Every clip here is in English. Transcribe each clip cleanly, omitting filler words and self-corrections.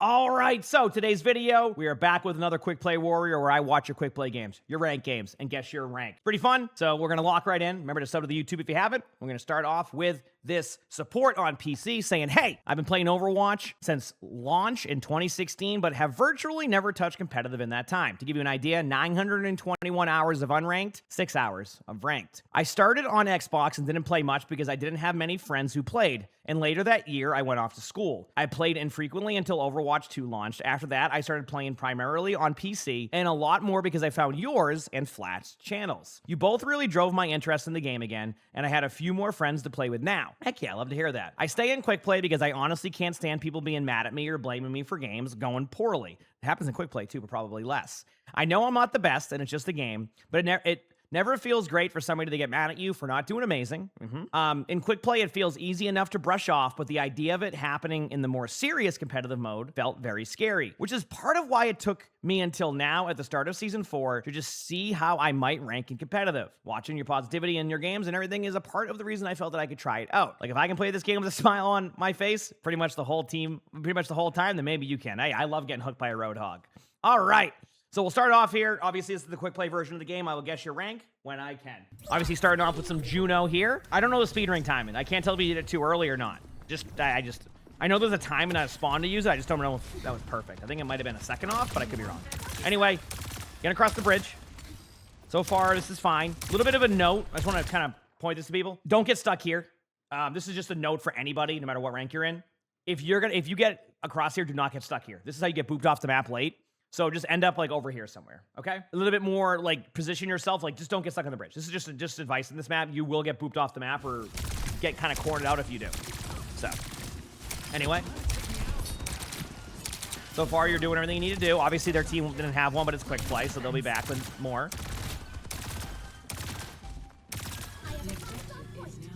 All right, so today's video, we are back with another Quick Play Warrior where I watch your Quick Play games, your ranked games, and guess your rank. Pretty fun, so we're going to lock right in. Remember to sub to the YouTube if you haven't. We're going to start off with this support on PC saying, hey, I've been playing Overwatch since launch in 2016, but have virtually never touched competitive in that time. To give you an idea, 921 hours of unranked, 6 hours of ranked. I started on Xbox and didn't play much because I didn't have many friends who played. And later that year, I went off to school. I played infrequently until Overwatch 2 launched. After that, I started playing primarily on PC and a lot more because I found yours and Flat's channels. You both really drove my interest in the game again, and I had a few more friends to play with now. Heck yeah, I love to hear that. I stay in Quick Play because I honestly can't stand people being mad at me or blaming me for games going poorly. It happens in Quick Play too, but probably less. I know I'm not the best, and it's just a game, but it never feels great for somebody to get mad at you for not doing amazing. In Quick Play, it feels easy enough to brush off, but the idea of it happening in the more serious competitive mode felt very scary, which is part of why it took me until now at the start of Season 4 to just see how I might rank in competitive. Watching your positivity in your games and everything is a part of the reason I felt that I could try it out. Like, if I can play this game with a smile on my face pretty much the whole time, then maybe you can. I love getting hooked by a Roadhog. All right. So we'll start off here. Obviously, this is the Quick Play version of the game. I will guess your rank when I can. Obviously, starting off with some Juno here. I don't know the speed ring timing. I can't tell if you did it too early or not. I know there's a time and a spawn to use it. I just don't know if that was perfect. I think it might have been a second off, but I could be wrong. Anyway, getting across the bridge. So far, this is fine. A little bit of a note. I just want to kind of point this to people. Don't get stuck here. This is just a note for anybody, no matter what rank you're in. If you get across here, do not get stuck here. This is how you get booped off the map late. So just end up like over here somewhere, okay? A little bit more like position yourself, like just don't get stuck on the bridge. This is just advice in this map. You will get booped off the map or get kind of cornered out if you do. So, anyway. So far, you're doing everything you need to do. Obviously, their team didn't have one, but it's Quick Play, so they'll be back with more.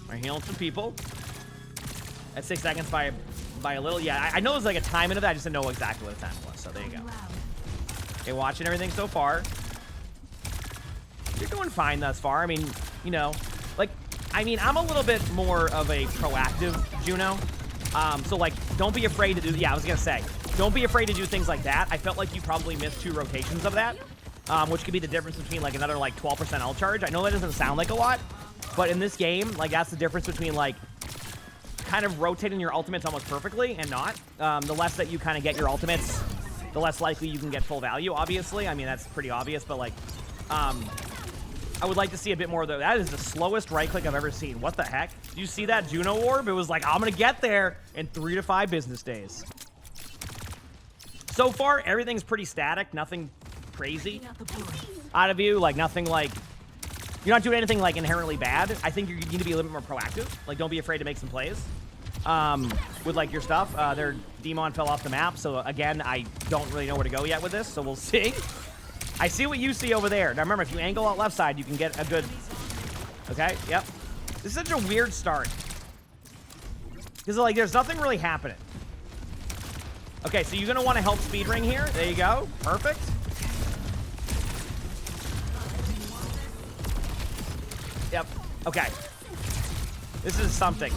We're healing some people. At 6 seconds by a little. Yeah, I know there's like a time into that. I just didn't know exactly what the time was, so there you go. Okay, watching everything so far. You're doing fine thus far. I mean, you know, like, I'm a little bit more of a proactive Juno. So, like, don't be afraid to do, yeah, I was going to say, don't be afraid to do things like that. I felt like you probably missed 2 rotations of that, which could be the difference between, like, another, like, 12% ult charge. I know that doesn't sound like a lot, but in this game, like, that's the difference between, like, kind of rotating your ultimates almost perfectly and not. The less that you kind of get your ultimates, the less likely you can get full value, obviously. I mean, that's pretty obvious, but, like, I would like to see a bit more of that. Is the slowest right click I've ever seen. What the heck? Did you see that Juno orb? It was like, I'm going to get there in 3 to 5 business days. So far, everything's pretty static. Nothing crazy out of you. Like, nothing like... You're not doing anything, like, inherently bad. I think you need to be a little bit more proactive. Like, don't be afraid to make some plays with, like, your stuff. Their Demon fell off the map, so, again, I don't really know where to go yet with this, so we'll see. I see what you see over there. Now, remember, if you angle out left side, you can get a good... Okay, yep. This is such a weird start. Because, like, there's nothing really happening. Okay, so you're going to want to help speed ring here. There you go. Perfect. Yep. Okay. This is something.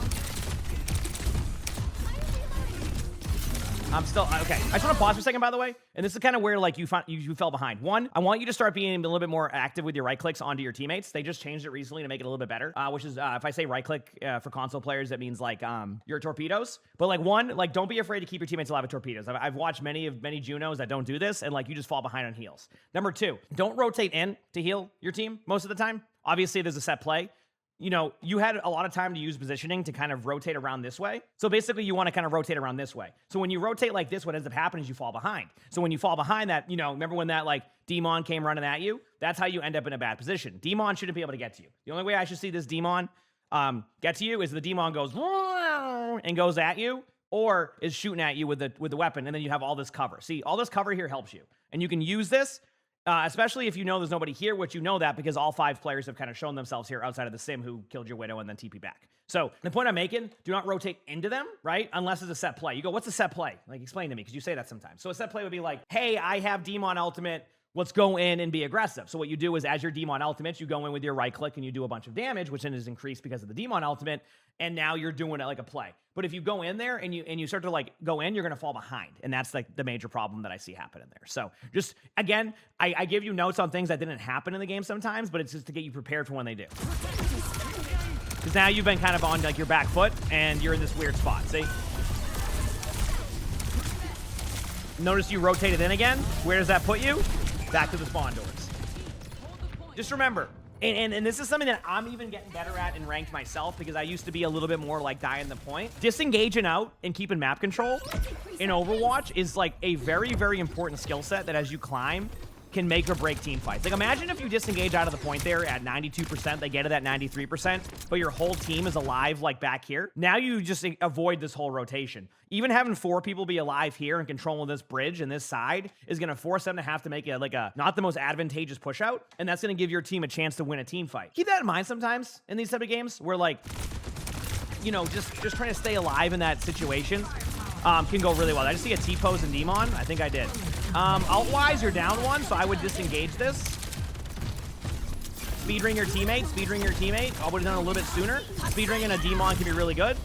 I'm still okay. I just want to pause for a second, by the way. And this is kind of where like you fell behind. One, I want you to start being a little bit more active with your right clicks onto your teammates. They just changed it recently to make it a little bit better. Which is if I say right click for console players, that means like your torpedoes. But like one, like don't be afraid to keep your teammates alive with torpedoes. I've watched many Junos that don't do this, and like you just fall behind on heals. Number 2, don't rotate in to heal your team most of the time. Obviously, there's a set play. You know, you had a lot of time to use positioning to kind of rotate around this way. So basically, you want to kind of rotate around this way. So when you rotate like this, what ends up happening is you fall behind. So when you fall behind that, you know, remember when that, like, Demon came running at you? That's how you end up in a bad position. Demon shouldn't be able to get to you. The only way I should see this Demon get to you is the Demon goes and goes at you, or is shooting at you with the weapon, and then you have all this cover. See, all this cover here helps you. And you can use this especially if you know there's nobody here, which you know that because all 5 players have kind of shown themselves here outside of the sim who killed your Widow and then TP back. So the point I'm making, do not rotate into them, right? Unless it's a set play. You go, what's a set play? Like, explain to me, because you say that sometimes. So a set play would be like, hey, I have Demon ultimate. let's go in and be aggressive. So what you do is, as your demon ultimate, you go in with your right click and you do a bunch of damage, which then is increased because of the demon ultimate, and now you're doing it like a play. But if you go in there and you start to like go in, you're gonna fall behind, and that's like the major problem that I see happening there. So just again, I give you notes on things that didn't happen in the game sometimes, but it's just to get you prepared for when they do. Because now you've been kind of on like your back foot, and you're in this weird spot. See? Notice you rotated in again. Where does that put you? Back to the spawn doors. Just remember, and this is something that I'm even getting better at in ranked myself, because I used to be a little bit more like dying the point. Disengaging out and keeping map control in Overwatch is like a very, very important skill set that as you climb can make or break team fights. Like imagine if you disengage out of the point there at 92%, they get it at 93%, but your whole team is alive like back here. Now you just avoid this whole rotation. Even having 4 people be alive here and controlling this bridge and this side is going to force them to have to make a not the most advantageous push out, and that's going to give your team a chance to win a team fight. Keep that in mind sometimes in these type of games where like, you know, just trying to stay alive in that situation can go really well. I just see a T-pose and Demon. I think I did. Ult-wise, you're down 1, so I would disengage this. Speed ring your teammate. I would have done it a little bit sooner. Speed ring and a Demon can be really good.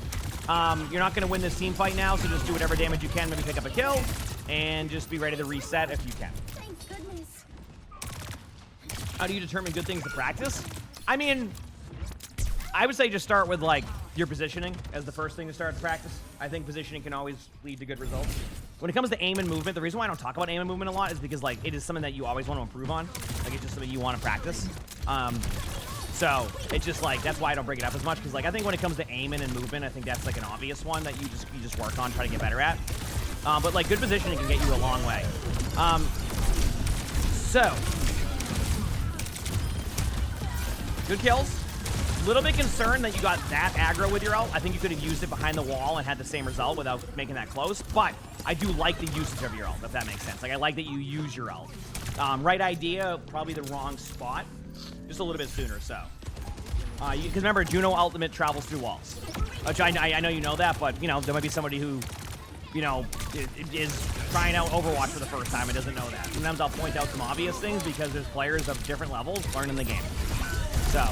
You're not going to win this team fight now, so just do whatever damage you can, maybe pick up a kill, and just be ready to reset if you can. Thank goodness. How do you determine good things to practice? I mean, I would say just start with like your positioning as the first thing to start to practice. I think positioning can always lead to good results. When it comes to aim and movement, the reason why I don't talk about aim and movement a lot is because like it is something that you always want to improve on. Like it's just something you want to practice. So it's just like, that's why I don't bring it up as much, because like I think when it comes to aiming and movement, I think that's like an obvious one that you just work on, try to get better at. But like good positioning can get you a long way. So good kills. Little bit concerned that you got that aggro with your ult. I think you could have used it behind the wall and had the same result without making that close. But I do like the usage of your ult, if that makes sense. Like I like that you use your ult. Right idea, probably the wrong spot. Just a little bit sooner, so. Because remember, Juno ultimate travels through walls. Which I know you know that, but you know, there might be somebody who, you know, is trying out Overwatch for the first time and doesn't know that. Sometimes I'll point out some obvious things because there's players of different levels learning the game. So.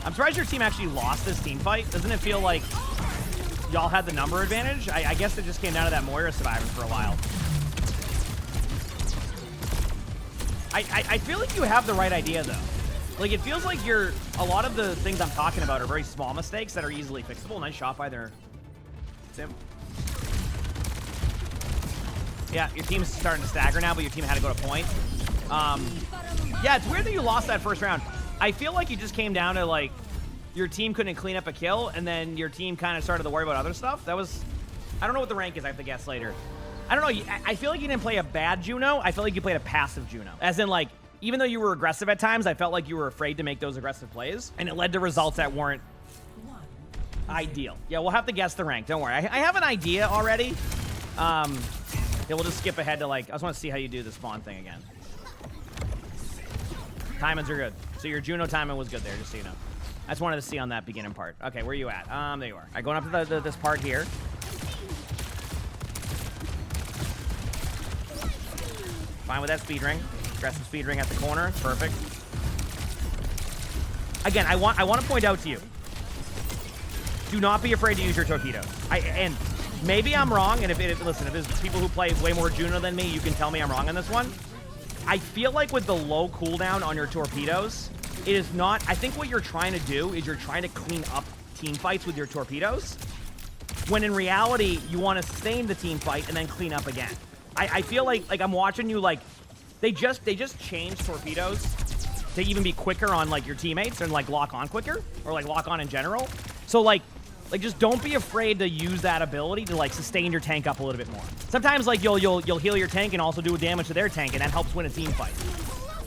I'm surprised your team actually lost this team fight. Doesn't it feel like y'all had the number advantage? I guess it just came down to that Moira surviving for a while. I feel like you have the right idea, though. Like, it feels like a lot of the things I'm talking about are very small mistakes that are easily fixable. Nice shot by their Sim. Yeah, your team's starting to stagger now, but your team had to go to point. Yeah, it's weird that you lost that first round. I feel like you just came down to, like, your team couldn't clean up a kill, and then your team kind of started to worry about other stuff. That was... I don't know what the rank is. I have to guess later. I don't know. I feel like you didn't play a bad Juno. I feel like you played a passive Juno. As in, like, even though you were aggressive at times, I felt like you were afraid to make those aggressive plays, and it led to results that weren't ideal. Yeah, we'll have to guess the rank. Don't worry. I have an idea already. Yeah, we'll just skip ahead to, like... I just want to see how you do the spawn thing again. Timings are good. So your Juno timing was good there, just so you know. I just wanted to see on that beginning part. Okay, where are you at? There you are. All right, going up to this part here. Fine with that speed ring. Aggressive speed ring at the corner. Perfect. Again, I want to point out to you. Do not be afraid to use your torpedoes. And maybe I'm wrong, and listen, if there's people who play way more Juno than me, you can tell me I'm wrong on this one. I feel like with the low cooldown on your torpedoes, it is not... I think what you're trying to do is you're trying to clean up team fights with your torpedoes, when in reality, you want to sustain the team fight and then clean up again. I feel like I'm watching you, like... They just changed torpedoes to even be quicker on, like, your teammates and, like, lock on quicker, or, like, lock on in general. So, like, just don't be afraid to use that ability to, like, sustain your tank up a little bit more. Sometimes, like, you'll heal your tank and also do damage to their tank, and that helps win a team fight.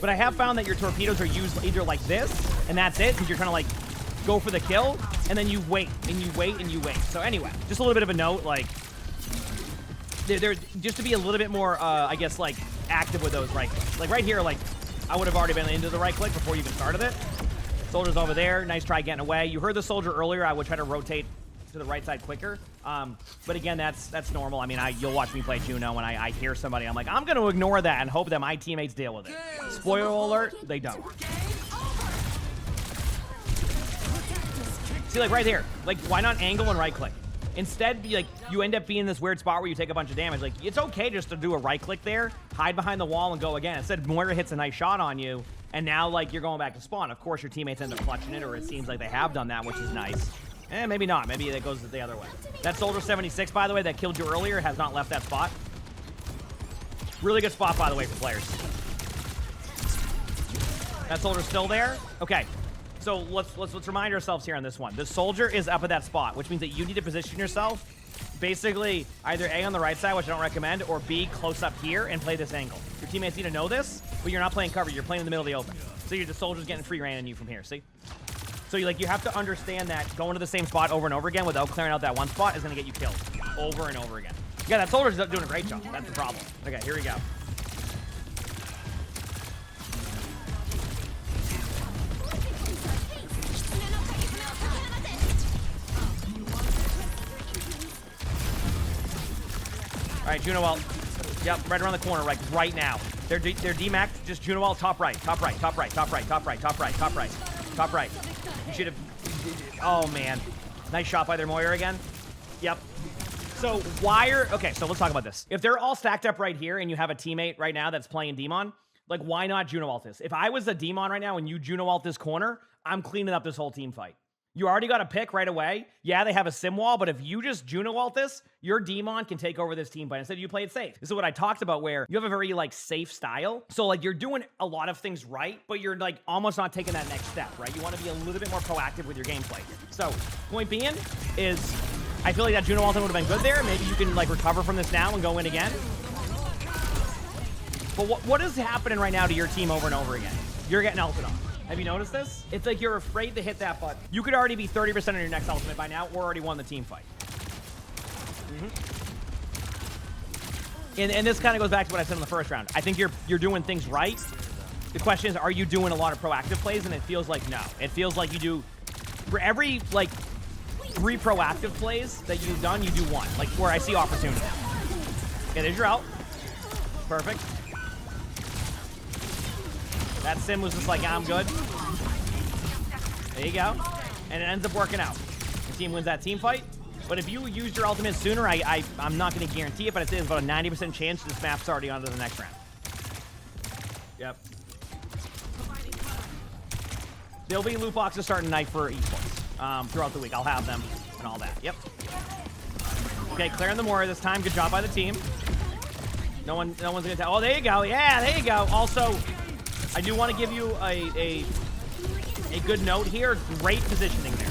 But I have found that your torpedoes are used either like this, and that's it, because you're trying to, like, go for the kill, and then you wait, and you wait, and you wait. So anyway, just a little bit of a note, like, they're just to be a little bit more, I guess, like, active with those right clicks. Like, right here, like, I would have already been into the right click before you even started it. Soldier's over there. Nice try getting away. You heard the soldier earlier. I would try to rotate to the right side quicker. But again, that's normal. I mean, you'll watch me play Juno, and I hear somebody, I'm like, I'm going to ignore that and hope that my teammates deal with it. Spoiler alert, they don't. See, like right here, like why not angle and right click? Instead, like you end up being in this weird spot where you take a bunch of damage. Like it's okay just to do a right click there, hide behind the wall and go again. Instead, Moira hits a nice shot on you, and now like you're going back to spawn. Of course, your teammates end up clutching it, or it seems like they have done that, which is nice. Eh, maybe not. Maybe that goes the other way. That Soldier 76, by the way, that killed you earlier, has not left that spot. Really good spot, by the way, for players. That Soldier's still there. Okay. So let's remind ourselves here on this one. The Soldier is up at that spot, which means that you need to position yourself basically either A, on the right side, which I don't recommend, or B, close up here and play this angle. Your teammates need to know this, but you're not playing cover. You're playing in the middle of the open. So the Soldier's getting free reign on you from here, see? So you have to understand that going to the same spot over and over again without clearing out that one spot is going to get you killed over and over again. Yeah, that Soldier's doing a great job. That's the problem. Okay, here we go. All right, Juno ult. Yep, right around the corner, right now. They're demaxed. Just Juno ult, top right. You should have. Oh man, nice shot by their Moira again. Yep. So okay, so let's talk about this. If they're all stacked up right here and you have a teammate right now that's playing Demon, like why not Juno ult this? If I was a Demon right now and you Juno ult this corner, I'm cleaning up this whole team fight. You already got a pick right away. Yeah, they have a sim wall, but if you just Juno ult this, your Demon can take over this team fight. Instead, you play it safe. This is what I talked about, where you have a very like safe style. So like you're doing a lot of things right, but you're like almost not taking that next step, right? You want to be a little bit more proactive with your gameplay. So point being is, I feel like that Juno ult would have been good there. Maybe you can like recover from this now and go in again. But what is happening right now to your team over and over again? You're getting ulted on. Have you noticed this? It's like you're afraid to hit that button. You could already be 30% on your next ultimate by now, or already won the team fight. And this kind of goes back to what I said in the first round. I think you're doing things right. The question is, are you doing a lot of proactive plays? And it feels like no. It feels like you do, for every like 3 proactive plays that you've done, you do 1. Like where I see opportunity. Okay, there's your ult. Perfect. That sim was just like, I'm good. There you go. And it ends up working out. The team wins that team fight. But if you used your ultimate sooner, I'm not going to guarantee it, but I'd say there's about a 90% chance this map's already on to the next round. Yep. There'll be loot boxes starting tonight for esports throughout the week. I'll have them and all that. Yep. Okay, clearing the Moira this time. Good job by the team. No one's going to tell. Oh, there you go. Yeah, there you go. Also, I do want to give you a good note here. Great positioning there.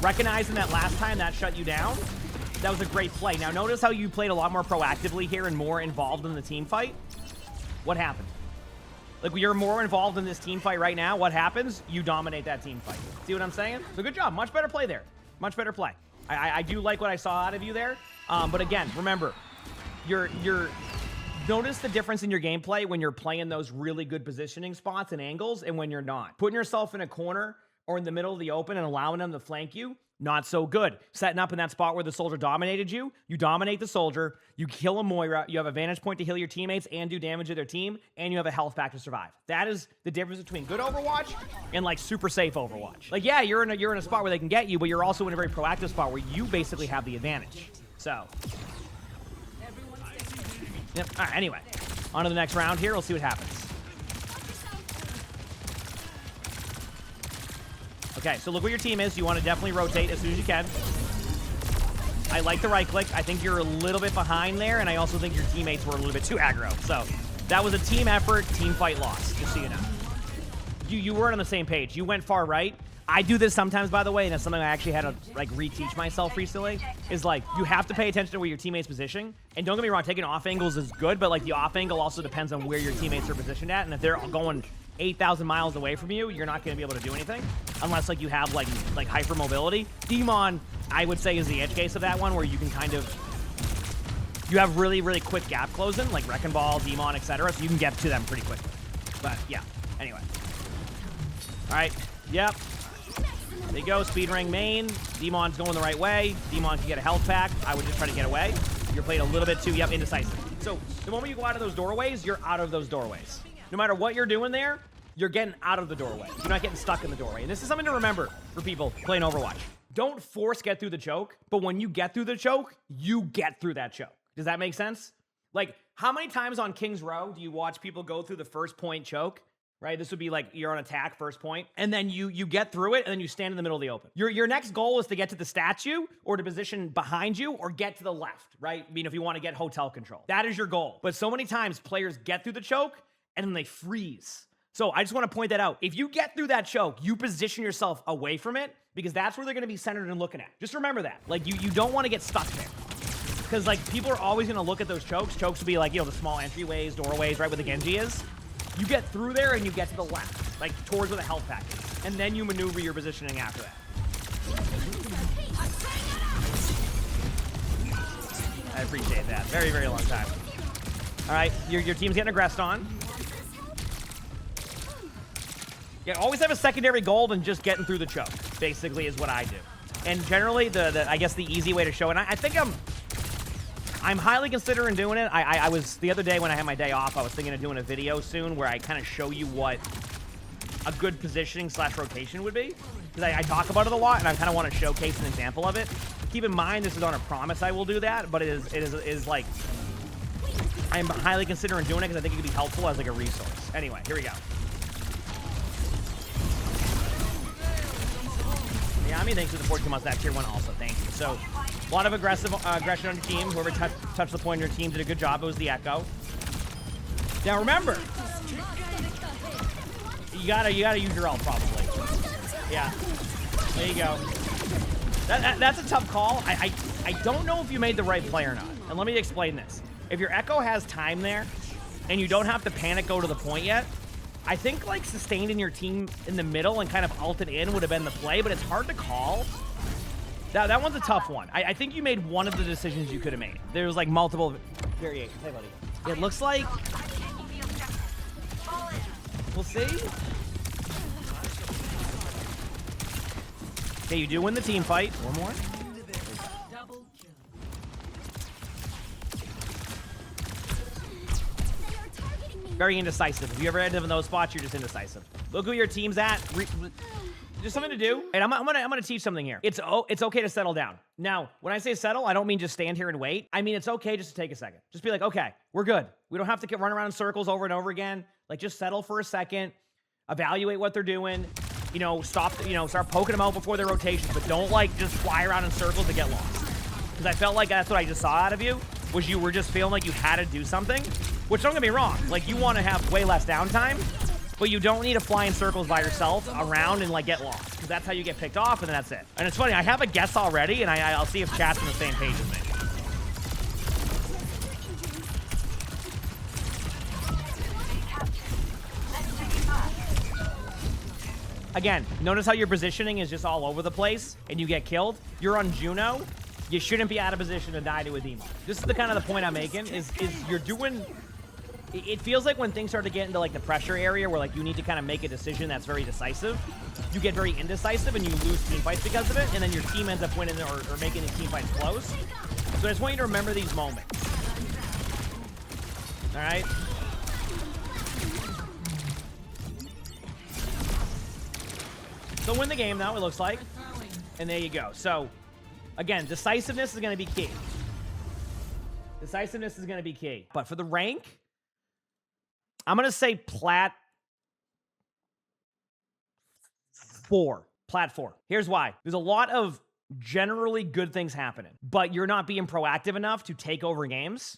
Recognizing that last time that shut you down, that was a great play. Now notice how you played a lot more proactively here and more involved in the team fight. What happened? Like, you're more involved in this team fight right now. What happens? You dominate that team fight. See what I'm saying? So good job. Much better play there. Much better play. I do like what I saw out of you there. But again, remember, notice the difference in your gameplay when you're playing those really good positioning spots and angles and when you're not. Putting yourself in a corner or in the middle of the open and allowing them to flank you, not so good. Setting up in that spot where the Soldier dominated you, you dominate the Soldier, you kill a Moira, you have a vantage point to heal your teammates and do damage to their team, and you have a health pack to survive. That is the difference between good Overwatch and like super safe Overwatch. Like, yeah, you're in a spot where they can get you, but you're also in a very proactive spot where you basically have the advantage. So, yep. All right, anyway, on to the next round here. We'll see what happens. Okay, so look where your team is. You want to definitely rotate as soon as you can. I like the right click. I think you're a little bit behind there, and I also think your teammates were a little bit too aggro. So that was a team effort, team fight loss, just so you know. You weren't on the same page. You went far right. I do this sometimes, by the way, and that's something I actually had to like reteach myself recently, is like you have to pay attention to where your teammate's positioning. And don't get me wrong, taking off angles is good, but like the off angle also depends on where your teammates are positioned at. And if they're going 8,000 miles away from you, you're not going to be able to do anything unless like you have like hyper mobility. Demon, I would say, is the edge case of that one, where you can kind of, you have really, really quick gap closing, like Wrecking Ball, Demon, etc. So you can get to them pretty quickly. But yeah, anyway. All right, yep. There you go, speed ring main. Demon's going the right way. Demon can get a health pack. I would just try to get away. You're playing a little bit too, yep, indecisive. So the moment you go out of those doorways, you're out of those doorways. No matter what you're doing there, you're getting out of the doorway. You're not getting stuck in the doorway. And this is something to remember for people playing Overwatch. Don't force get through the choke, but when you get through the choke, you get through that choke. Does that make sense? Like, how many times on King's Row do you watch people go through the first point choke? Right? This would be like you're on attack, first point, and then you get through it, and then you stand in the middle of the open. Your next goal is to get to the statue or to position behind you or get to the left, right? I mean, if you want to get hotel control. That is your goal. But so many times players get through the choke and then they freeze. So I just want to point that out. If you get through that choke, you position yourself away from it because that's where they're going to be centered and looking at. Just remember that. Like, you don't want to get stuck there. Because, like, people are always going to look at those chokes. Chokes will be like, you know, the small entryways, doorways, right where the Genji is. You get through there and you get to the left, like towards where the health pack is. And then you maneuver your positioning after that. I appreciate that. Very, very long time. All right, your team's getting aggressed on. Yeah, always have a secondary goal and just getting through the choke, basically, is what I do. And generally, I guess the easy way to show it, and I think I'm highly considering doing it. I was, the other day when I had my day off, I was thinking of doing a video soon where I kind of show you what a good positioning / rotation would be. Because I talk about it a lot, and I kind of want to showcase an example of it. Keep in mind, this is on a promise I will do that, but it is like, I'm highly considering doing it because I think it could be helpful as like a resource. Anyway, here we go. Yami, thanks for the 14 months. That tier 1 also, thank you. So, a lot of aggression on your team. Whoever touched the point in your team did a good job. It was the Echo. Now remember, you gotta use your ult probably. Yeah, there you go. That's a tough call. I don't know if you made the right play or not. And let me explain this. If your Echo has time there, and you don't have to panic go to the point yet, I think like sustained in your team in the middle and kind of ulted in would have been the play, but it's hard to call. That one's a tough one. I think you made one of the decisions you could have made. There's like multiple variations. Hey, buddy. It looks like... We'll see. Okay, you do win the team fight. One more. Very indecisive. If you ever end up in those spots, you're just indecisive. Look who your team's at. Just something to do. And I'm gonna teach something here. It's okay to settle down. Now, when I say settle, I don't mean just stand here and wait. I mean, it's okay just to take a second. Just be like, okay, we're good. We don't have to run around in circles over and over again. Like, just settle for a second. Evaluate what they're doing. You know, start poking them out before their rotations, but don't like just fly around in circles to get lost. Because I felt like that's what I just saw out of you, was you were just feeling like you had to do something. Which, don't get me wrong, like, you want to have way less downtime, but you don't need to fly in circles by yourself around and, like, get lost. Because that's how you get picked off, and then that's it. And it's funny, I have a guess already, and I'll see if chat's on the same page as me. Again, notice how your positioning is just all over the place, and you get killed. You're on Juno. You shouldn't be out of position to die to a demon. This is the kind of the point I'm making, is you're doing... It feels like when things start to get into like the pressure area where like you need to kind of make a decision that's very decisive, you get very indecisive and you lose team fights because of it, and then your team ends up winning or making these team fights close. So I just want you to remember these moments. All right? So win the game now, it looks like. And there you go. So, again, decisiveness is going to be key. Decisiveness is going to be key. But for the rank... I'm going to say Plat 4. Plat 4. Here's why. There's a lot of generally good things happening, but you're not being proactive enough to take over games,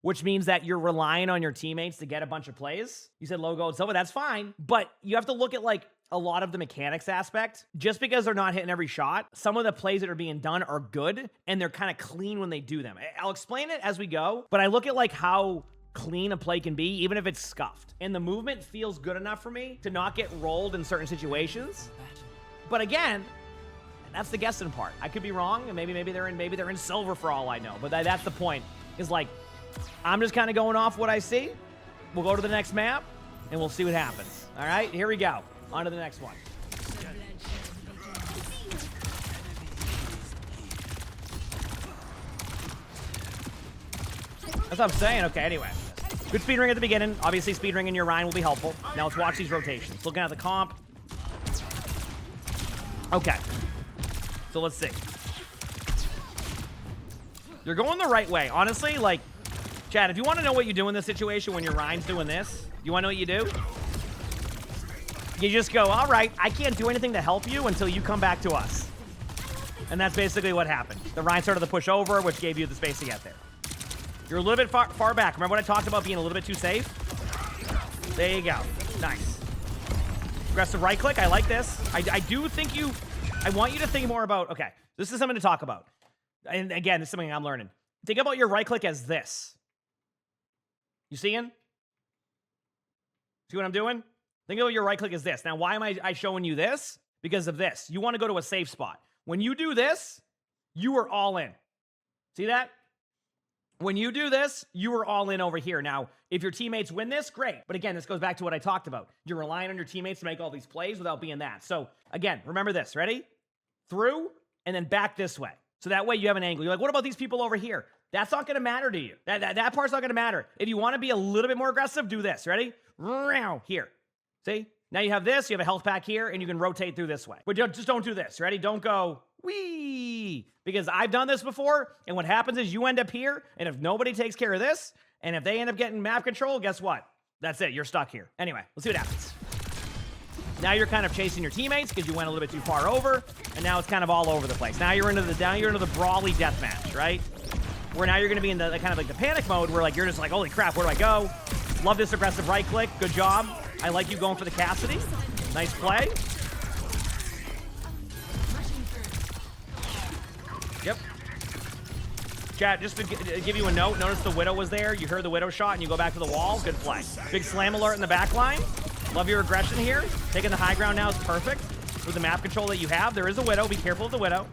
which means that you're relying on your teammates to get a bunch of plays. You said low gold silver, that's fine, but you have to look at like a lot of the mechanics aspect. Just because they're not hitting every shot, some of the plays that are being done are good, and they're kind of clean when they do them. I'll explain it as we go, but I look at like how clean a play can be, even if it's scuffed. And the movement feels good enough for me to not get rolled in certain situations. But again, that's the guessing part. I could be wrong, and maybe they're in silver for all I know. But that's the point. Is like, I'm just kind of going off what I see. We'll go to the next map, and we'll see what happens. All right, here we go. On to the next one. That's what I'm saying. Okay, anyway. Good speed ring at the beginning. Obviously, speed ring in your Rhine will be helpful. Now let's watch these rotations. Looking at the comp. Okay. So let's see. You're going the right way. Honestly, like, Chad, if you want to know what you do in this situation when your Rhine's doing this, you want to know what you do? You just go, all right, I can't do anything to help you until you come back to us. And that's basically what happened. The Rhine started to push over, which gave you the space to get there. You're a little bit far back. Remember what I talked about being a little bit too safe? There you go. Nice. Aggressive right click. I like this. I do think I want you to think more about, okay, this is something to talk about. And again, this is something I'm learning. Think about your right click as this. You seeing? See what I'm doing? Think about your right click as this. Now, why am I showing you this? Because of this. You want to go to a safe spot. When you do this, you are all in. See that? When you do this, you are all in over here. Now, if your teammates win this, great. But again, this goes back to what I talked about. You're relying on your teammates to make all these plays without being that. So again, remember this. Ready? Through and then back this way. So that way you have an angle. You're like, what about these people over here? That's not going to matter to you. That part's not going to matter. If you want to be a little bit more aggressive, do this. Ready? Here. See? Now you have this. You have a health pack here, and you can rotate through this way. But just don't do this. Ready? Don't go, wee. Because I've done this before, and what happens is you end up here, and if nobody takes care of this, and if they end up getting map control, guess what? That's it. You're stuck here. Anyway, let's see what happens. Now you're kind of chasing your teammates because you went a little bit too far over, and now it's kind of all over the place. Now you're into the brawly deathmatch, right? Where now you're going to be in the kind of like the panic mode where like you're just like, holy crap, where do I go? Love this aggressive right click. Good job. I like you going for the Cassidy. Nice play. Yep. Chat, just to give you a note, notice the Widow was there. You heard the Widow shot and you go back to the wall. Good play. Big slam alert in the back line. Love your aggression here. Taking the high ground now is perfect with the map control that you have. There is a Widow. Be careful of the Widow.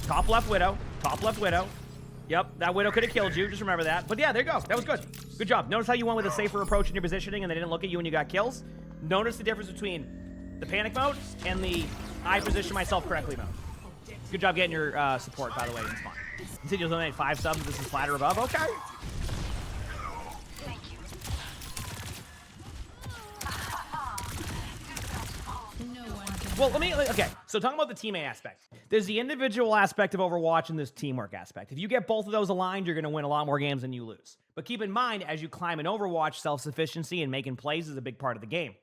Top left Widow. Top left Widow. Yep, that Widow could have killed you. Just remember that. But yeah, there you go. That was good. Good job. Notice how you went with a safer approach in your positioning and they didn't look at you when you got kills. Notice the difference between the panic mode and the I position myself correctly mode. Good job getting your support, by the way, in spawn. Continues to eliminate 5 subs. This is flatter above. Okay. Well, okay, so talking about the teammate aspect. There's the individual aspect of Overwatch and this teamwork aspect. If you get both of those aligned, you're going to win a lot more games than you lose. But keep in mind, as you climb in Overwatch, self-sufficiency and making plays is a big part of the game.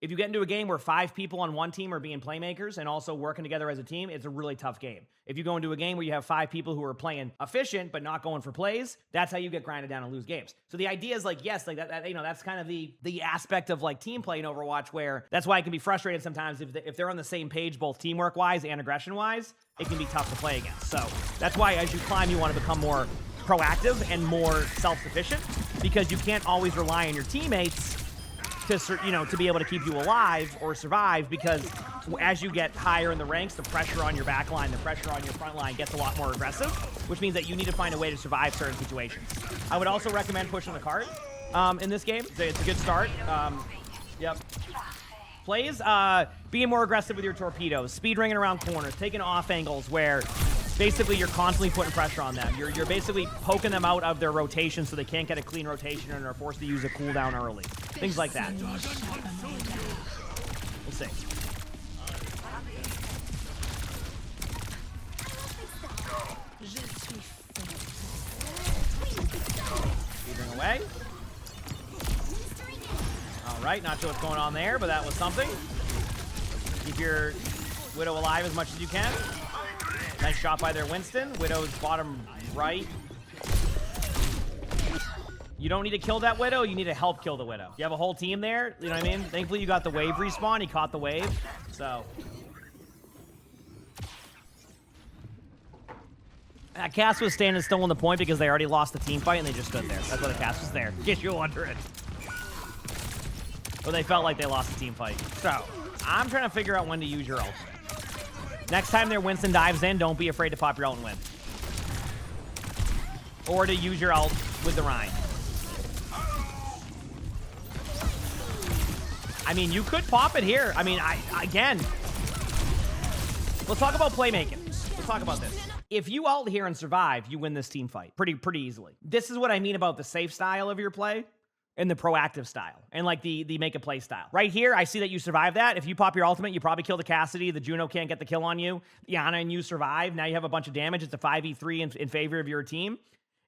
If you get into a game where 5 people on one team are being playmakers and also working together as a team, it's a really tough game. If you go into a game where you have 5 people who are playing efficient but not going for plays, that's how you get grinded down and lose games. So the idea is like, yes, like that you know, that's kind of the aspect of like team play in Overwatch where that's why it can be frustrating sometimes if they're on the same page, both teamwork-wise and aggression-wise, it can be tough to play against. So that's why as you climb, you want to become more proactive and more self-sufficient because you can't always rely on your teammates to be able to keep you alive or survive because as you get higher in the ranks, the pressure on your back line, the pressure on your front line gets a lot more aggressive, which means that you need to find a way to survive certain situations. I would also recommend pushing the cart in this game. It's a good start. Yep. Plays, being more aggressive with your torpedoes, speed ringing around corners, taking off angles where basically you're constantly putting pressure on them. You're basically poking them out of their rotation so they can't get a clean rotation and are forced to use a cooldown early. Things like that. Let's see. Speeding away. All right, not sure what's going on there, but that was something. Keep your Widow alive as much as you can. Nice shot by their Winston. Widow's bottom right. You don't need to kill that Widow. You need to help kill the Widow. You have a whole team there. You know what I mean? Thankfully, you got the wave respawn. He caught the wave. So. That cast was standing still on the point because they already lost the team fight and they just stood there. That's why the cast was there. In case you're wondering. But they felt like they lost the team fight. So, I'm trying to figure out when to use your ult. Next time their Winston dives in, don't be afraid to pop your ult and win. Or to use your ult with the Rhine. I mean, you could pop it here. I mean, again, let's talk about playmaking. Let's talk about this. If you ult here and survive, you win this team fight pretty easily. This is what I mean about the safe style of your play and the proactive style and like the make a play style. Right here, I see that you survive that. If you pop your ultimate, you probably kill the Cassidy. The Juno can't get the kill on you. Yana and you survive. Now you have a bunch of damage. It's a 5v3 in favor of your team.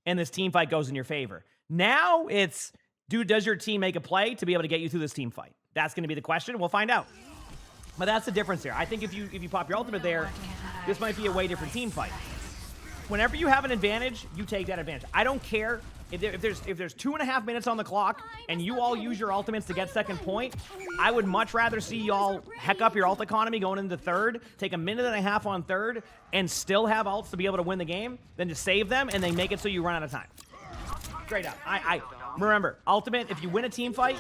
And this team fight goes in your favor. Now it's, dude, does your team make a play to be able to get you through this team fight? That's going to be the question. We'll find out. But that's the difference here. I think if you pop your ultimate there, this might be a way different team fight. Whenever you have an advantage, you take that advantage. I don't care if there's 2.5 minutes on the clock and you all use your ultimates to get second point. I would much rather see y'all heck up your ult economy going into third, take 1.5 minutes on third, and still have ults to be able to win the game than to save them and then make it so you run out of time. Straight up. I remember, ultimate, if you win a team fight,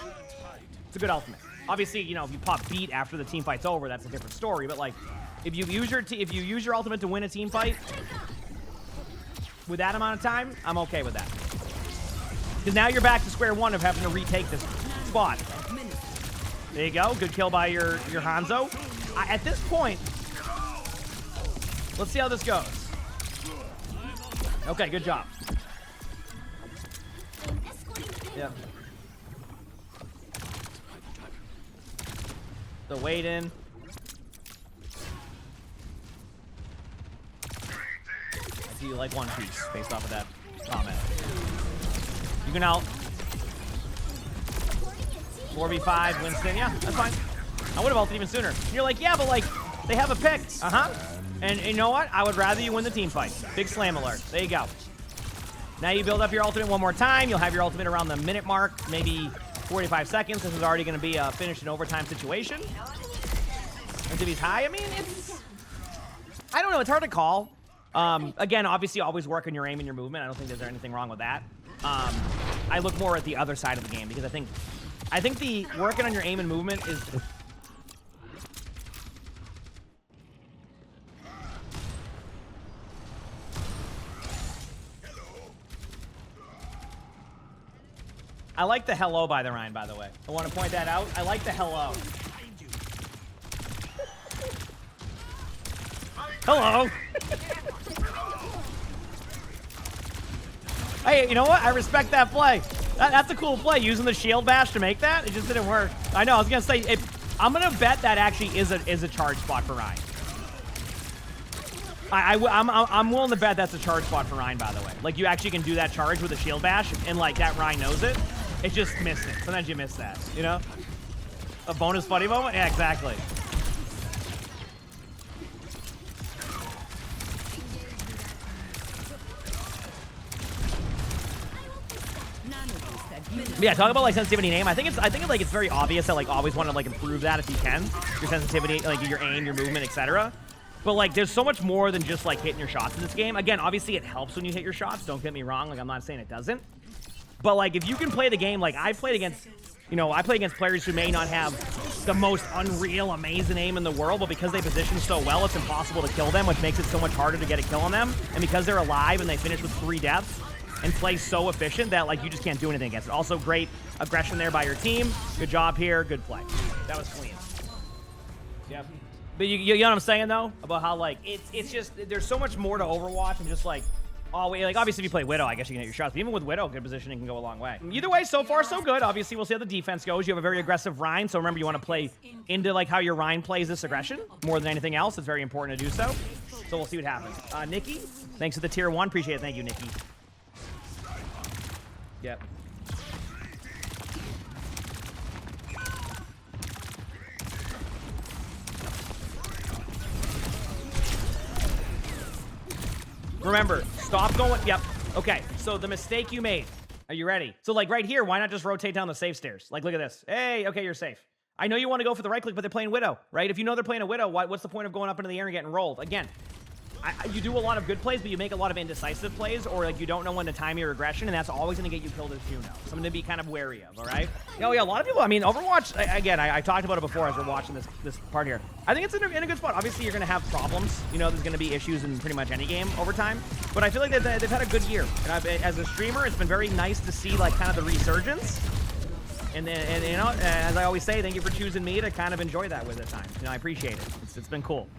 it's a good ultimate. Obviously, you know, if you pop beat after the team fight's over, that's a different story. But like, if you use your ultimate to win a team fight with that amount of time, I'm okay with that. Because now you're back to square one of having to retake this spot. There you go. Good kill by your Hanzo. At this point, let's see how this goes. Okay, good job. Yeah. The wait in. Do you like One Piece based off of that comment? You can out 4v5 Winston. Yeah, that's fine. I would have ulted even sooner. You're like, yeah, but like they have a pick. And you know what? I would rather you win the team fight. Big slam alert. There you go. Now you build up your ultimate one more time. You'll have your ultimate around the minute mark, maybe 45 seconds. This is already going to be a finish in overtime situation. And if he's high, I mean, I don't know. It's hard to call. Again, obviously, always work on your aim and your movement. I don't think there's anything wrong with that. I look more at the other side of the game because I think the working on your aim and movement is. I like the hello by the Rhine, by the way. I want to point that out. I like the hello. Hello. Hey, you know what? I respect that play. That's a cool play, using the shield bash to make that. It just didn't work. I know, I was going to say, I'm going to bet that actually is a charge spot for Rhine. I'm willing to bet that's a charge spot for Rhine, by the way. Like, you actually can do that charge with a shield bash, and, like, that Rhine knows it. It just missed it. Sometimes you miss that, you know? A bonus funny moment? Yeah, exactly. Yeah, talk about like sensitivity and aim. I think it's very obvious that like always want to like improve that if you can. Your sensitivity, like your aim, your movement, etc. But like there's so much more than just like hitting your shots in this game. Again, obviously it helps when you hit your shots. Don't get me wrong. Like I'm not saying it doesn't. But like if you can play the game, like I've played against, I play against players who may not have the most unreal, amazing aim in the world, but because they position so well, it's impossible to kill them, which makes it so much harder to get a kill on them. And because they're alive and they finish with 3 deaths and play so efficient that like you just can't do anything against it. Also great aggression there by your team. Good job here. Good play. That was clean. Yep. But you know what I'm saying though? About how like it's just there's so much more to Overwatch and just like like obviously if you play Widow, I guess you can hit your shots. But even with Widow, good positioning can go a long way. Either way, so far so good. Obviously, we'll see how the defense goes. You have a very aggressive Rhine, so remember you want to play into like how your Rhine plays this aggression more than anything else. It's very important to do so. So we'll see what happens. Nikki, thanks for the tier 1. Appreciate it. Thank you, Nikki. Yep. Remember, stop going. Yep. Okay, so the mistake you made. Are you ready? So like right here, why not just rotate down the safe stairs? Like look at this. Hey, okay, you're safe. I know you want to go for the right click, but they're playing Widow, right? If you know they're playing a Widow, what's the point of going up into the air and getting rolled? Again, you do a lot of good plays, but you make a lot of indecisive plays, or like you don't know when to time your aggression, and that's always going to get you killed as Juno. Something to be kind of wary of, all right? Yeah, a lot of people, I mean, Overwatch, again, I talked about it before as we're watching this part here. I think it's in a good spot. Obviously, you're going to have problems. You know, there's going to be issues in pretty much any game over time, but I feel like they've had a good year. And as a streamer, it's been very nice to see like kind of the resurgence. And you know, as I always say, thank you for choosing me to kind of enjoy that with at times. You know, I appreciate it. It's been cool.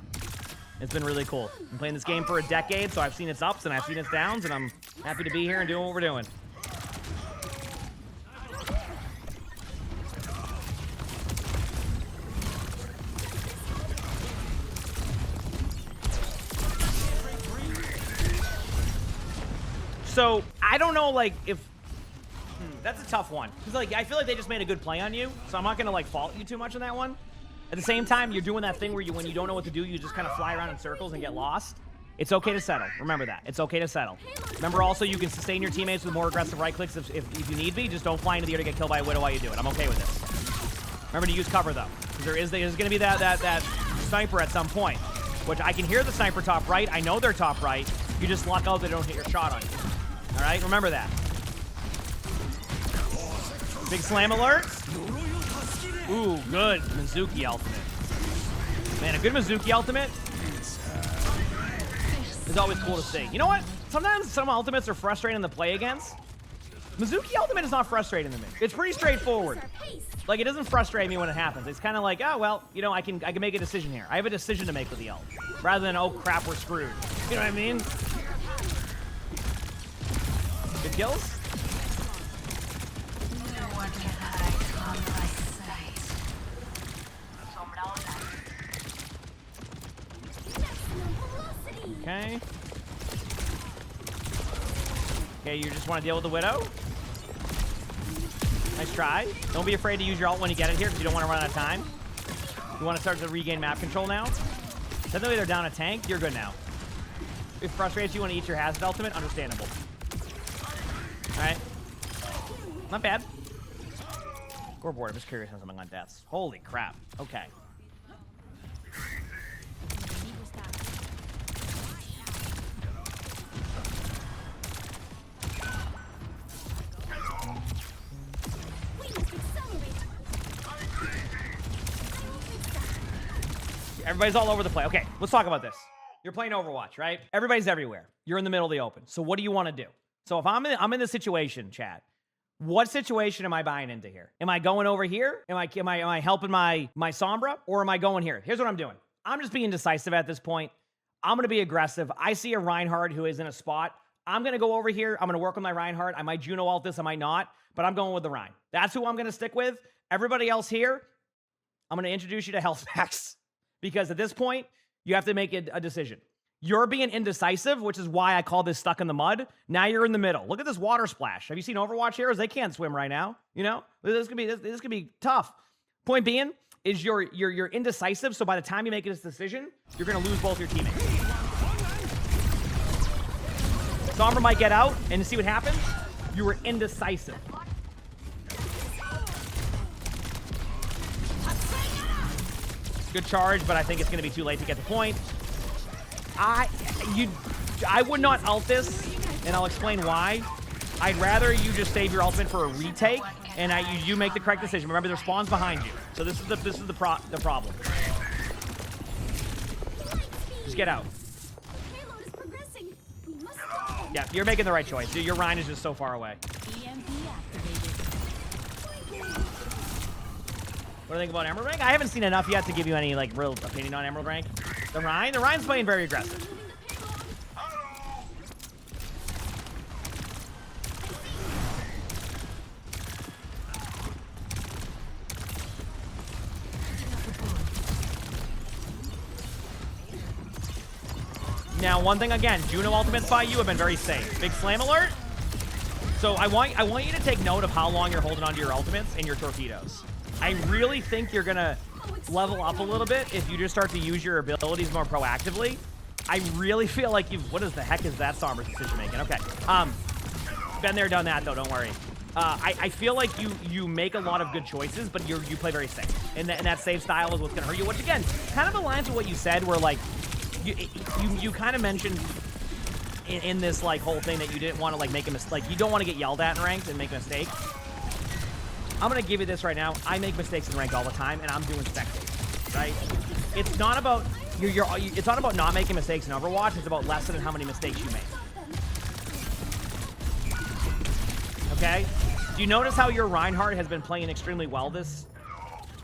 It's been really cool. I've been playing this game for a decade, so I've seen its ups and I've seen its downs, and I'm happy to be here and doing what we're doing. So, I don't know, like, if... that's a tough one. Because, like, I feel like they just made a good play on you, so I'm not going to, like, fault you too much on that one. At the same time, you're doing that thing where when you don't know what to do, you just kind of fly around in circles and get lost. It's okay to settle. Remember that. It's okay to settle. Remember also, you can sustain your teammates with more aggressive right clicks if you need be. Just don't fly into the air to get killed by a Widow while you do it. I'm okay with this. Remember to use cover, though. Because there's going to be that sniper at some point. Which I can hear the sniper top right. I know they're top right. You just luck out they don't hit your shot on you. All right? Remember that. Big slam alert. Ooh, good Mizuki ultimate. Man, a good Mizuki ultimate is always cool to see. You know what? Sometimes some ultimates are frustrating to play against. Mizuki ultimate is not frustrating to me. It's pretty straightforward. Like, it doesn't frustrate me when it happens. It's kind of like, oh, well, you know, I can make a decision here. I have a decision to make with the ult. Rather than, oh, crap, we're screwed. You know what I mean? Good kills? Okay. Okay, you just want to deal with the Widow? Nice try. Don't be afraid to use your ult when you get it here, because you don't want to run out of time. You want to start to regain map control now? Technically, they're down a tank. You're good now. If it frustrates you, want to eat your hazard ultimate? Understandable. Alright. Not bad. Scoreboard, I'm just curious on something on deaths. Holy crap. Okay. Everybody's all over the place. Okay, let's talk about this. You're playing Overwatch, right? Everybody's everywhere. You're in the middle of the open. So what do you want to do? So if I'm in this situation, chat, what situation am I buying into here? Am I going over here? Am I helping my Sombra? Or am I going here? Here's what I'm doing. I'm just being decisive at this point. I'm going to be aggressive. I see a Reinhardt who is in a spot. I'm going to go over here. I'm going to work with my Reinhardt. I might Juno ult this, I might not. But I'm going with the Rein. That's who I'm going to stick with. Everybody else here, I'm going to introduce you to health packs. Because at this point, you have to make a decision. You're being indecisive, which is why I call this stuck in the mud. Now you're in the middle. Look at this water splash. Have you seen Overwatch heroes? They can't swim right now. You know, this could be tough. Point being is you're indecisive. So by the time you make this decision, you're gonna lose both your teammates. Sombra might get out, and see what happens. You were indecisive. Good charge, but I think it's going to be too late to get the point. I would not ult this, and I'll explain why. I'd rather you just save your ultimate for a retake, and you make the correct decision. Remember, there's spawns behind you, so this is the problem. Just get out. Yeah, you're making the right choice. Your Rein is just so far away. What do you think about Emerald Rank? I haven't seen enough yet to give you any, like, real opinion on Emerald Rank. The Rein's playing very aggressive. Now, one thing again, Juno ultimates by you have been very safe. Big slam alert. So I want you to take note of how long you're holding onto your ultimates and your torpedoes. I really think you're gonna level up a little bit if you just start to use your abilities more proactively. I really feel like what the heck is that Sombra's decision making? Okay, been there, done that though. Don't worry. I feel like you make a lot of good choices, but you play very safe, and that safe style is what's gonna hurt you. Which again, kind of aligns with what you said, where like you kind of mentioned in this like whole thing that you didn't want to like make a mistake. Like you don't want to get yelled at in ranked and make mistakes. I'm going to give you this right now. I make mistakes in ranked all the time, and I'm doing spectate, right? It's not about it's not about not making mistakes in Overwatch. It's about lessening how many mistakes you make. Okay? Do you notice how your Reinhardt has been playing extremely well this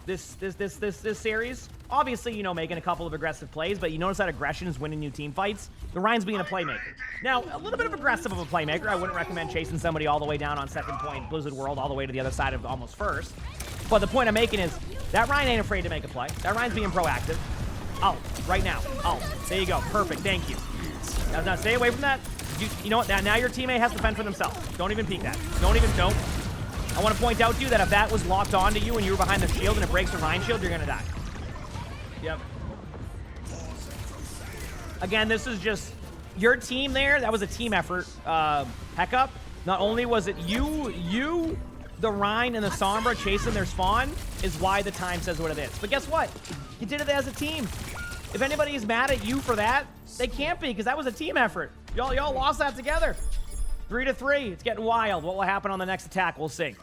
this series. Obviously, you know, making a couple of aggressive plays, but you notice that aggression is winning you team fights. The Ryan's being a playmaker. Now, a little bit of aggressive of a playmaker. I wouldn't recommend chasing somebody all the way down on second point, Blizzard World, all the way to the other side of almost first. But the point I'm making is that Ryan ain't afraid to make a play. That Ryan's being proactive. Oh, right now. Oh, there you go. Perfect. Thank you. Now stay away from that. You know what? Now your teammate has to fend for themselves. Don't even peek that. Don't. I want to point out to you that if that was locked onto you and you were behind the shield and it breaks the Ryan shield, you're going to die. Yep. Again, this is just your team there. That was a team effort. Heck up. Not only was it you, the Rhine, and the Sombra chasing their spawn is why the time says what it is. But guess what? You did it as a team. If anybody is mad at you for that, they can't be, because that was a team effort. Y'all lost that together. 3-3. It's getting wild. What will happen on the next attack? We'll see.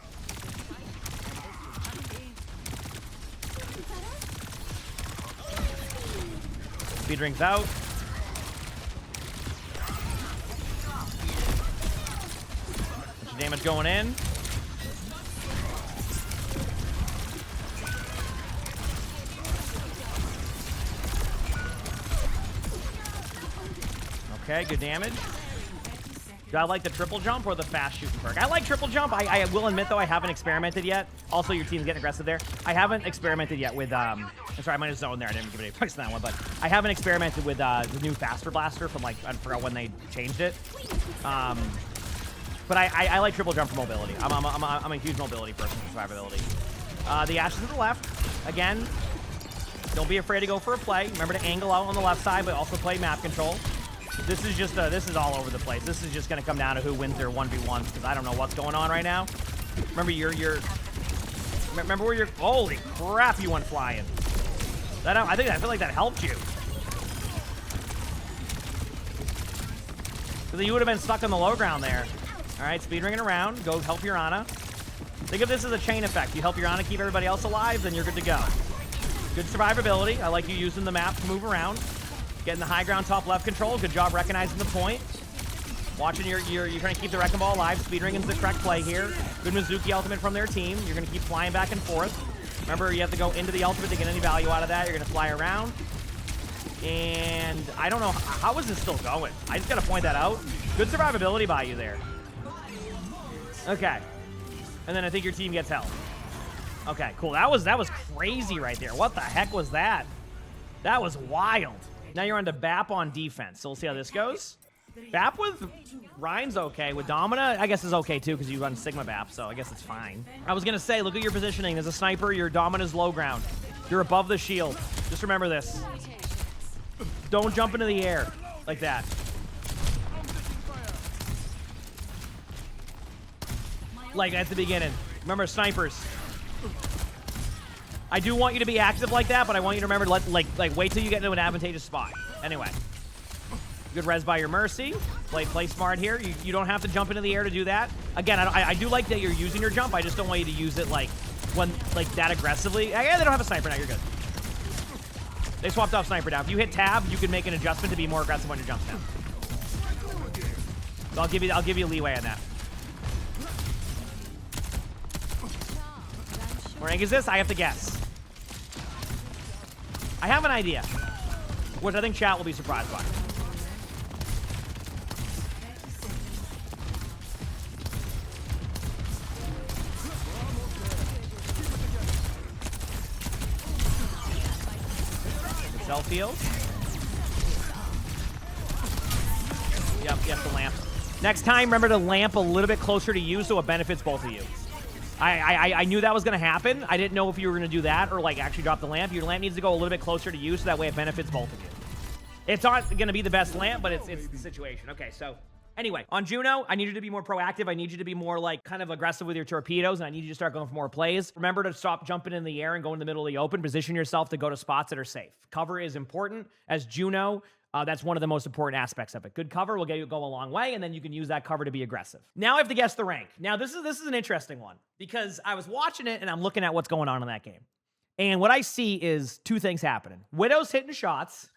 Speed rings out. Bunch of damage going in. Okay, good damage. Do I like the triple jump or the fast shooting perk? I like triple jump. I will admit, though, I haven't experimented yet. Also, your team's getting aggressive there. I haven't experimented yet with, I'm sorry, I might have zoned there. I didn't give it any points on that one, but I haven't experimented with the new Faster Blaster from, like, I forgot when they changed it. But I like triple jump for mobility. I'm a huge mobility person for survivability. The Ashes to the left. Again, don't be afraid to go for a play. Remember to angle out on the left side, but also play map control. This is just this is all over the place. This is just going to come down to who wins their 1v1s, because I don't know what's going on right now. Remember remember where you're. Holy crap! You went flying. I feel like that helped you. Because you would have been stuck on the low ground there. All right, speed ringing around. Go help your Ana. Think of this as a chain effect. You help your Ana keep everybody else alive, then you're good to go. Good survivability. I like you using the map to move around. Getting the high ground top left control. Good job recognizing the point. Watching you're trying to keep the Wrecking Ball alive. Speed ringing's the correct play here. Good Mizuki ultimate from their team. You're going to keep flying back and forth. Remember, you have to go into the ultimate to get any value out of that. You're going to fly around. And I don't know, how is this still going? I just got to point that out. Good survivability by you there. Okay. And then I think your team gets health. Okay, cool. That was crazy right there. What the heck was that? That was wild. Now you're on to BAP on defense. So we'll see how this goes. BAP with Ryan's okay. With Domina, I guess is okay too, because you run Sigma BAP, so I guess it's fine. I was going to say, look at your positioning. As a sniper, your Domina's low ground. You're above the shield. Just remember this. Don't jump into the air like that. Like at the beginning. Remember, snipers. I do want you to be active like that, but I want you to remember, like wait till you get into an advantageous spot. Anyway. Good res by your Mercy. Play smart here. You don't have to jump into the air to do that. Again, I do like that you're using your jump. I just don't want you to use it like that aggressively. Yeah, they don't have a sniper now. You're good. They swapped off sniper now. If you hit tab, you can make an adjustment to be more aggressive on your jumps now. So I'll give you leeway on that. What rank is this? I have to guess. I have an idea, which I think chat will be surprised by. Cell field. Yep, the lamp. Next time, remember to lamp a little bit closer to you so it benefits both of you. I knew that was going to happen. I didn't know if you were going to do that or like actually drop the lamp. Your lamp needs to go a little bit closer to you so that way it benefits both of you. It's not going to be the best lamp, but it's the situation. Okay, so anyway, on Juno, I need you to be more proactive. I need you to be more like kind of aggressive with your torpedoes, and I need you to start going for more plays. Remember to stop jumping in the air and go in the middle of the open. Position yourself to go to spots that are safe. Cover is important. As Juno, that's one of the most important aspects of it. Good cover will go a long way, and then you can use that cover to be aggressive. Now I have to guess the rank. Now this is an interesting one because I was watching it and I'm looking at what's going on in that game. And what I see is two things happening. Widow's hitting shots,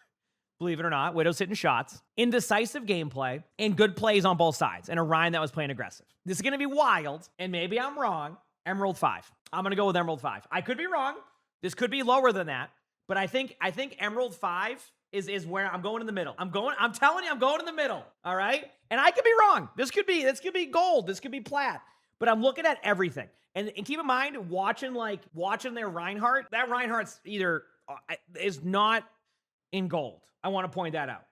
believe it or not. Widow's hitting shots, indecisive gameplay, and good plays on both sides, and a Ryan that was playing aggressive. This is going to be wild, and maybe I'm wrong. Emerald 5. I'm going to go with Emerald 5. I could be wrong. This could be lower than that, but I think Emerald 5 is where I'm going in the middle. I'm telling you, I'm going in the middle. All right? And I could be wrong. This could be gold. This could be plat. But I'm looking at everything. And keep in mind, watching their Reinhardt, that Reinhardt's either is not in gold. I want to point that out.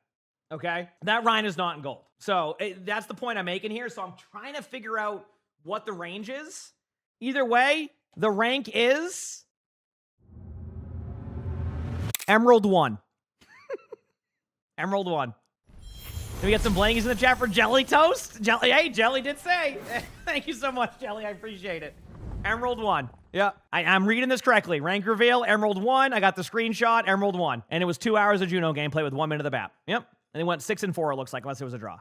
Okay? That Rein is not in gold. So that's the point I'm making here. So I'm trying to figure out what the range is. Either way, the rank is Emerald 1. Emerald 1. Can we get some blankies in the chat for Jelly Toast? Jelly, hey, Jelly did say. Thank you so much, Jelly. I appreciate it. Emerald 1. Yeah, I'm reading this correctly. Rank reveal, Emerald 1. I got the screenshot, Emerald 1. And it was 2 hours of Juno gameplay with 1 minute of the map. Yep. And they went 6-4, it looks like, unless it was a draw.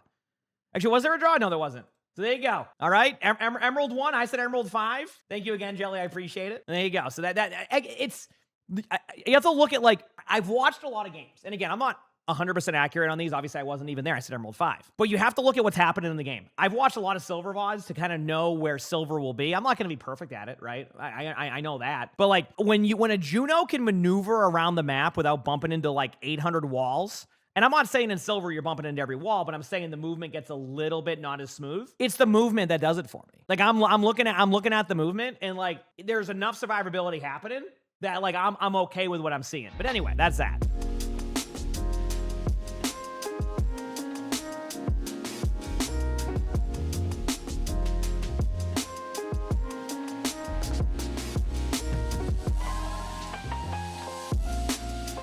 Actually, was there a draw? No, there wasn't. So there you go. All right. Emerald 1. I said Emerald 5. Thank you again, Jelly. I appreciate it. And there you go. So it's... You have to look at, like, I've watched a lot of games. And again, I'm not 100% accurate on these. Obviously, I wasn't even there. I said Emerald 5. But you have to look at what's happening in the game. I've watched a lot of Silver VODs to kind of know where Silver will be. I'm not going to be perfect at it, right? I know that. But, like, when a Juno can maneuver around the map without bumping into, like, 800 walls... And I'm not saying in Silver you're bumping into every wall, but I'm saying the movement gets a little bit not as smooth. It's the movement that does it for me. Like I'm looking at the movement, and like there's enough survivability happening that like I'm okay with what I'm seeing. But anyway, that's that.